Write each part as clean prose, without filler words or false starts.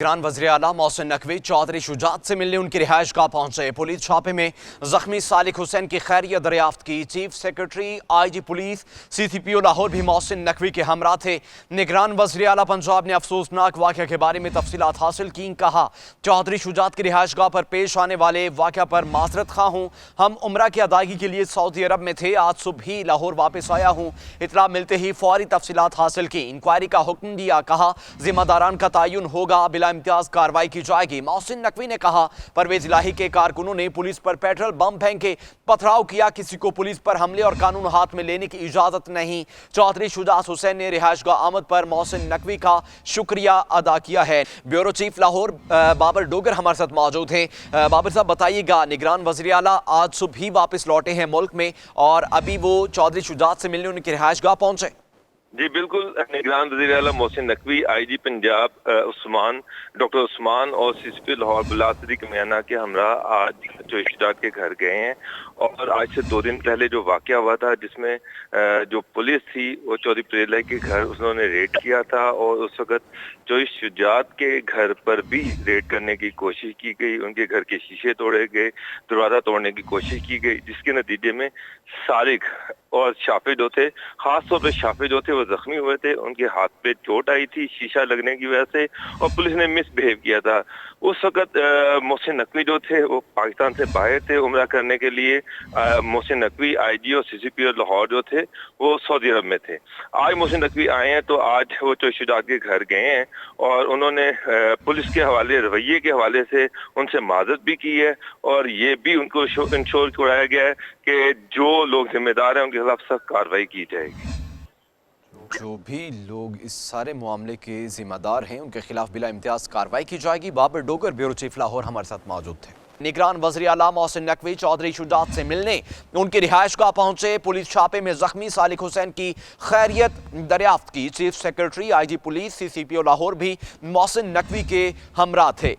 Iran वज़ीर आला मोहसिन नकवी चौधरी शुजात से मिलने उनकी रिहाइश गाह पहुंचे। पुलिस छापे में जख्मी सालिक हुसैन की खैरियत दरियाफ्त की। Chief secretary IG police CCPO Lahore भी मोहसिन नकवी के हमरा थे। निगरान वज़ीर आला पंजाब ने अफसोसनाक वाक़या के बारे में तफसीलात हासिल की। कहा, चौधरी शुजात की रिहाइश गाह पर पेश आने वाले वाक़या पर माजरत खा हूँ। हम उम्रा की अदायगी के लिए सऊदी अरब में थे, आज सुबह ही लाहौर वापस आया हूँ। इतला मिलते ही फौरी तफसीलात हासिल की, इंक्वायरी का हुक्म दिया। कहा, जिम्मेदारान का तयन होगा, बिला इम्तियाज कार्रवाई की जाएगी। मोहसिन नकवी ने कहा, परवेज इलाही के कारकुनों ने पुलिस पर पेट्रोल बम फेंके, पथराव किया, किसी को पुलिस पर हमले और कानून हाथ में लेने की इजाजत नहीं। चौधरी शुजात हुसैन ने रिहाइशगाह आमद पर मोहसिन नकवी का शुक्रिया अदा किया है। ब्यूरो चीफ लाहौर बाबर डोगर हमारे साथ मौजूद हैं। बाबर साहब बताइएगा, निगरान वज़ीर आला आज सुबह ही वापस लौटे हैं मुल्क में और अभी वो चौधरी शुजात से मिलने उनकी रिहाइशगाह पहुंचे। जी बिल्कुल, निगरान वज़ीर आला मोहसिन नकवी, IG पंजाब डॉक्टर उस्मान और CCPO लाहौर बिलाल सिद्दीक मियाना के हमरा आज चौधरी शुजात के घर गए हैं। और आज से 2 दिन पहले जो वाक़या हुआ था, जिसमें जो पुलिस थी वो चौधरी प्रेला के घर उन्होंने रेड किया था और उस वक्त चौधरी शुजात के घर पर भी रेड करने की कोशिश की गई। उनके घर के शीशे तोड़े गए, दरवाज़ा तोड़ने की कोशिश की गई, जिसके नतीजे में सारिक और शाफे जो थे, खास तौर पे शाफे जो थे वो जख्मी हुए थे। उनके हाथ पे चोट आई थी शीशा लगने की वजह से और पुलिस ने मिसबिहेव किया था। उस वक्त मोहसिन नकवी जो थे वो पाकिस्तान से बाहर थे उम्रा करने के लिए। मोहसिन नकवी, IG और CCPO लाहौर जो थे वो सऊदी अरब में थे। आज मोहसिन नकवी आए हैं तो आज वो चौधरी शुजात के घर गए हैं और उन्होंने पुलिस के हवाले, रवैये के हवाले से उनसे माजरत भी की है और ये भी उनको इंश्योर कराया गया है कि जो लोग जिम्मेदार हैं उनके खिलाफ सख्त कार्रवाई की जाएगी। जो भी लोग इस सारे मामले के जिम्मेदार हैं उनके खिलाफ बिला इम्तियाज कार्रवाई की जाएगी। बाबर डोगर ब्यूरो चीफ लाहौर हमारे साथ मौजूद थे। निगरान वज़ीर आला मोहसिन नकवी चौधरी शुजात से मिलने उनकी रिहाइशगाह पहुंचे। पुलिस छापे में जख्मी सालिक हुसैन की खैरियत दरियाफ्त की। Chief secretary IG police CCPO Lahore भी मोहसिन नकवी के हमरा थे।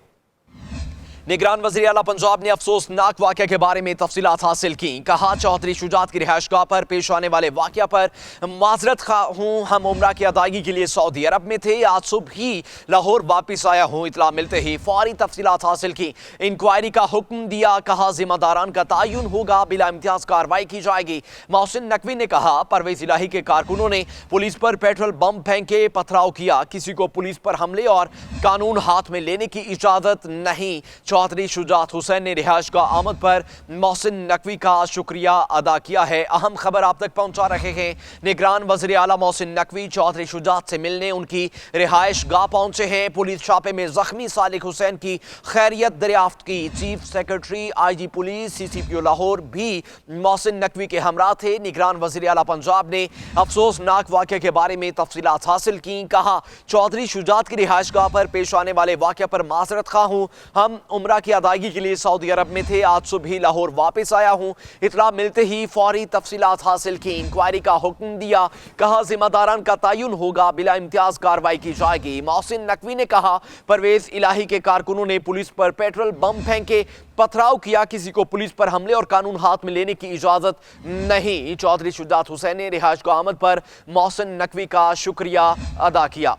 निगरान वज़ीर आला पंजाब ने अफसोसनाक वाक़या के बारे में तफसीलात हासिल की। कहा, चौधरी शुजात की रिहाइशगाह पर पेश आने वाले वाक़या पर माजरत खा हूँ। हम उम्रा की अदायगी के लिए सऊदी अरब में थे, आज सुबह ही लाहौर वापस आया हूँ। इतला मिलते ही फौरी तफसीलात हासिल की, इंक्वायरी का हुक्म दिया। कहा, जिम्मेदारान का तयन होगा, बिला इम्तियाज कार्रवाई की जाएगी। मोहसिन नकवी ने कहा, परवेज इलाही के कारकुनों ने पुलिस पर पेट्रोल बम फेंके, पथराव किया, किसी को पुलिस पर हमले और कानून हाथ में लेने की इजाजत नहीं। चौधरी शुजात हुसैन ने रिहाइशगाह आमद पर मोहसिन नकवी का शुक्रिया अदा किया है। अहम खबर आप तक पहुंचा रहे हैं। निगरान वज़ीर आला मोहसिन नकवी चौधरी शुजात से मिलने उनकी रिहाइशगाह पहुंचे हैं। पुलिस छापे में जख्मी सालिक हुसैन की खैरियत दरियाफ्त की। Chief secretary IG police CCPO Lahore भी मोहसिन नकवी के हमरा थे। निगरान वज़ीर आला पंजाब ने अफसोसनाक वाक़या के बारे में तफसीलात हासिल की। कहा, चौधरी शुजात की रिहाइशगाह पर पेश आने वाले वाक़या पर माजरत खा हूँ। हम उम्रा की अदायगी के लिए सऊदी अरब में थे, आज सुबह ही लाहौर वापस आया हूँ। इतला मिलते ही फौरी तफसीलात हासिल की, इंक्वायरी का हुक्म दिया। कहा, जिम्मेदारान का तयन होगा, बिला इम्तियाज कार्रवाई की जाएगी। मोहसिन नकवी ने कहा, परवेज इलाही के कारकुनों ने पुलिस पर पेट्रोल बम फेंके, पथराव किया, किसी को पुलिस पर हमले और कानून हाथ में लेने की इजाजत नहीं। चौधरी शुजात हुसैन ने रिहाइशगाह आमद पर मोहसिन नकवी का शुक्रिया अदा किया।